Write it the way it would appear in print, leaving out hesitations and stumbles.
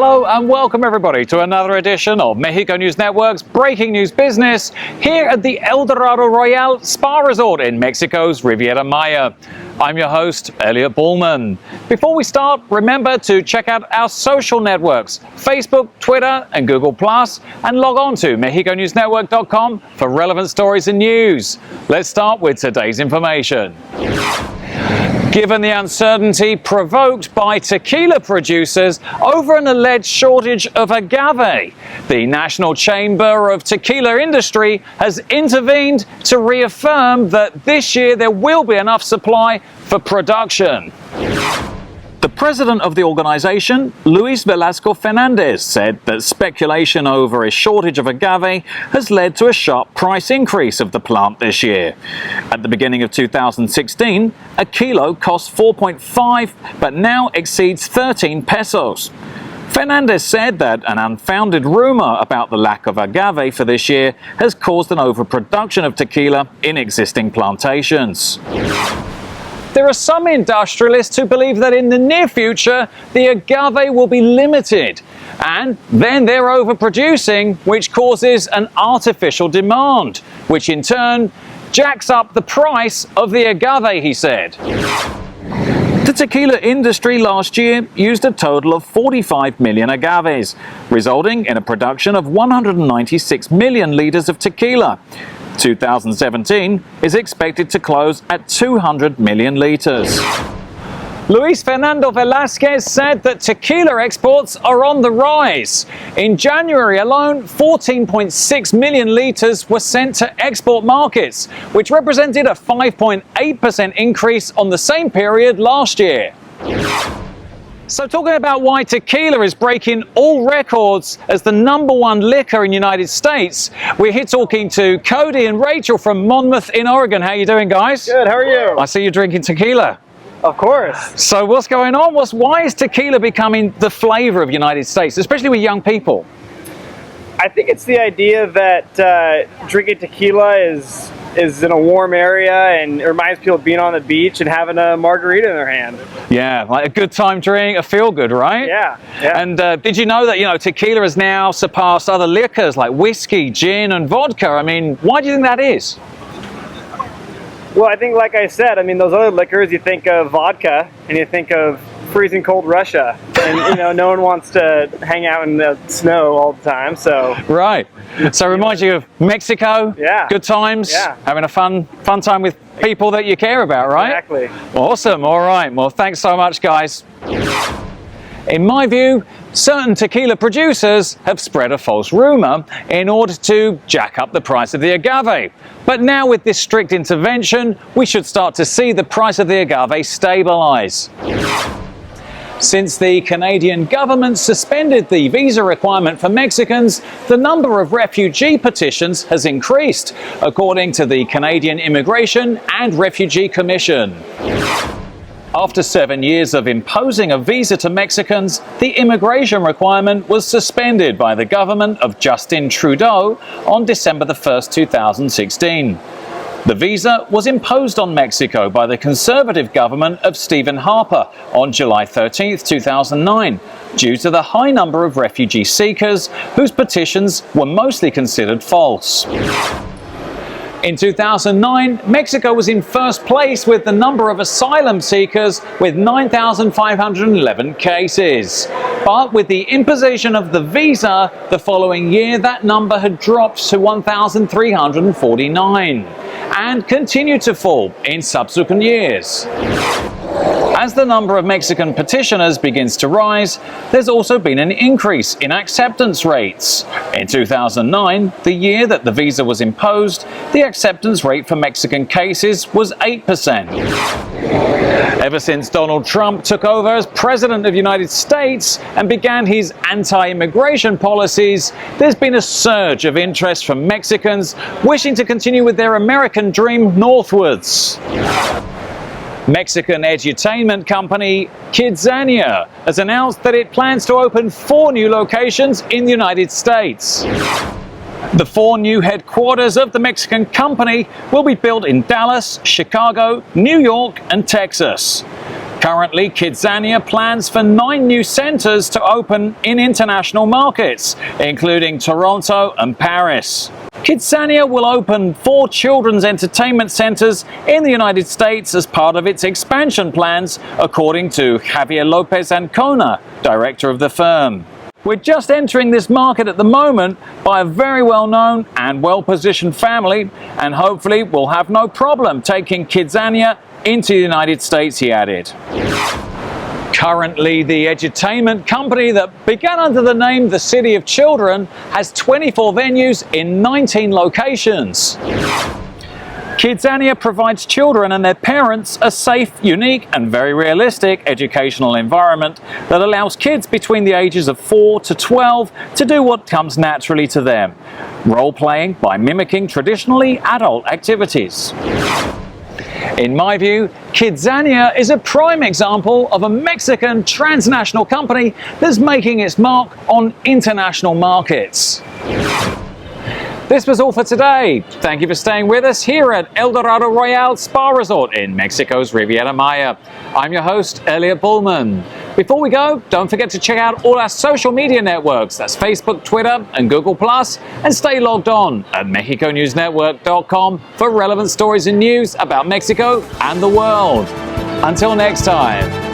Hello and welcome everybody to another edition of Mexico News Network's Breaking News Business here at the El Dorado Royale Spa Resort in Mexico's Riviera Maya. I'm your host, Elliot Bullman. Before we start, remember to check out our social networks, Facebook, Twitter and Google+, and log on to MexicoNewsNetwork.com for relevant stories and news. Let's start with today's information. Given the uncertainty provoked by tequila producers over an alleged shortage of agave, the National Chamber of Tequila Industry has intervened to reaffirm that this year there will be enough supply for production. The president of the organization, Luis Velasco Fernandez, said that speculation over a shortage of agave has led to a sharp price increase of the plant this year. At the beginning of 2016, a kilo cost 4.5 but now exceeds 13 pesos. Fernandez said that an unfounded rumor about the lack of agave for this year has caused an overproduction of tequila in existing plantations. There are some industrialists who believe that in the near future, the agave will be limited, and then they're overproducing, which causes an artificial demand, which in turn jacks up the price of the agave, he said. The tequila industry last year used a total of 45 million agaves, resulting in a production of 196 million liters of tequila. 2017 is expected to close at 200 million liters. Luis Fernando Velázquez said that tequila exports are on the rise. In January alone, 14.6 million liters were sent to export markets, which represented a 5.8% increase on the same period last year. So talking about why tequila is breaking all records as the #1 liquor in the United States, we're here talking to Cody and Rachel from Monmouth in Oregon. How are you doing, guys? Good, how are you? I see you drinking tequila. Of course. So what's going on? Why is tequila becoming the flavor of the United States, especially with young people? I think it's the idea that drinking tequila is in a warm area and it reminds people of being on the beach and having a margarita in their hand. Yeah, like a good time drink, a feel good, right? Yeah. And did you know that, tequila has now surpassed other liquors like whiskey, gin and vodka? I mean, why do you think that is? Well, I think, like I said, those other liquors, you think of vodka and you think of freezing cold Russia, and no one wants to hang out in the snow all the time, so. Right. So it reminds you of Mexico, yeah. Good times, yeah. Having a fun time with people that you care about, right? Exactly. Awesome. All right. Well, thanks so much, guys. In my view, certain tequila producers have spread a false rumor in order to jack up the price of the agave. But now with this strict intervention, we should start to see the price of the agave stabilize. Since the Canadian government suspended the visa requirement for Mexicans, the number of refugee petitions has increased, according to the Canadian Immigration and Refugee Commission. After 7 years of imposing a visa to Mexicans, the immigration requirement was suspended by the government of Justin Trudeau on December 1st, 2016. The visa was imposed on Mexico by the conservative government of Stephen Harper on July 13, 2009, due to the high number of refugee seekers whose petitions were mostly considered false. In 2009, Mexico was in first place with the number of asylum seekers with 9,511 cases. But with the imposition of the visa the following year, that number had dropped to 1,349 and continued to fall in subsequent years. As the number of Mexican petitioners begins to rise, there's also been an increase in acceptance rates. In 2009, the year that the visa was imposed, the acceptance rate for Mexican cases was 8%. Ever since Donald Trump took over as President of the United States and began his anti-immigration policies, there's been a surge of interest from Mexicans wishing to continue with their American dream northwards. Mexican edutainment company Kidzania has announced that it plans to open 4 new locations in the United States. The 4 new headquarters of the Mexican company will be built in Dallas, Chicago, New York, and Texas. Currently, Kidzania plans for 9 new centers to open in international markets, including Toronto and Paris. Kidzania will open 4 children's entertainment centers in the United States as part of its expansion plans, according to Javier Lopez Ancona, director of the firm. We're just entering this market at the moment by a very well-known and well-positioned family, and hopefully we'll have no problem taking Kidzania into the United States, he added. Currently, the edutainment company that began under the name The City of Children has 24 venues in 19 locations. Kidzania provides children and their parents a safe, unique and very realistic educational environment that allows kids between the ages of 4 to 12 to do what comes naturally to them, role-playing by mimicking traditionally adult activities. In my view, Kidzania is a prime example of a Mexican transnational company that's making its mark on international markets. This was all for today. Thank you for staying with us here at El Dorado Royale Spa Resort in Mexico's Riviera Maya. I'm your host, Elliot Bullman. Before we go, don't forget to check out all our social media networks. That's Facebook, Twitter, and Google+, and stay logged on at MexicoNewsNetwork.com for relevant stories and news about Mexico and the world. Until next time.